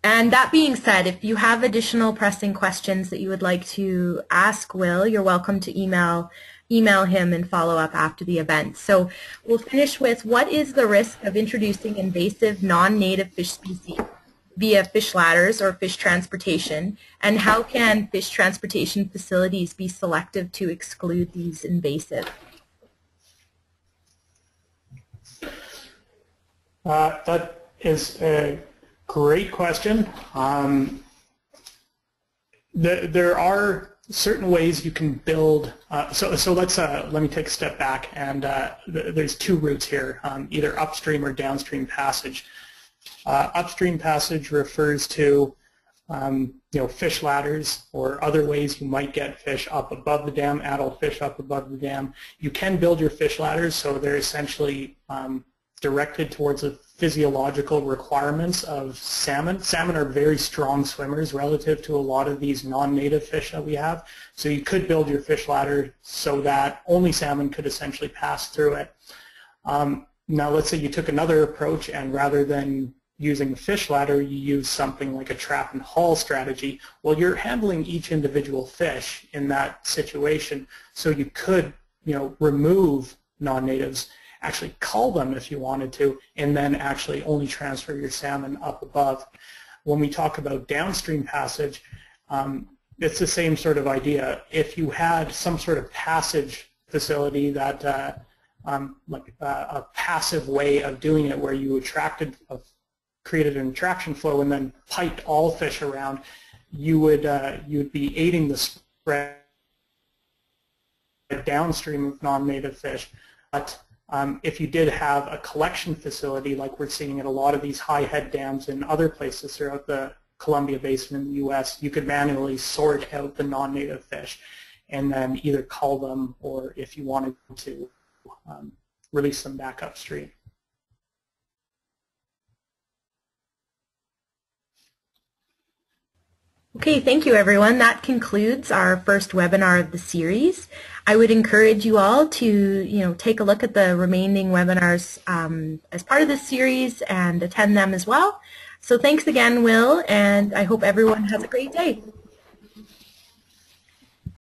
And that being said, if you have additional pressing questions that you would like to ask Will, you're welcome to email him and follow up after the event. So we'll finish with, what is the risk of introducing invasive non-native fish species via fish ladders or fish transportation, and how can fish transportation facilities be selective to exclude these invasive? That is a great question. There are certain ways you can build. So let me take a step back, and there's two routes here, either upstream or downstream passage. Upstream passage refers to fish ladders or other ways you might get fish up above the dam, adult fish up above the dam. You can build your fish ladders, so they're essentially directed towards the physiological requirements of salmon. Salmon are very strong swimmers relative to a lot of these non-native fish that we have. So you could build your fish ladder so that only salmon could essentially pass through it. Now let's say you took another approach, and rather than using a fish ladder, you use something like a trap and haul strategy. Well, you're handling each individual fish in that situation, so you could remove non-natives, actually cull them if you wanted to, and then actually only transfer your salmon up above. When we talk about downstream passage, it's the same sort of idea. If you had some sort of passage facility that like a passive way of doing it, where you created an attraction flow and then piped all fish around, you would be aiding the spread downstream of non-native fish. But if you did have a collection facility, like we're seeing at a lot of these high head dams and other places throughout the Columbia Basin in the U.S., you could manually sort out the non-native fish and then either cull them or, if you wanted to, release them back upstream. Okay, thank you everyone. That concludes our first webinar of the series. I would encourage you all to take a look at the remaining webinars as part of this series and attend them as well. So thanks again, Will, and I hope everyone has a great day.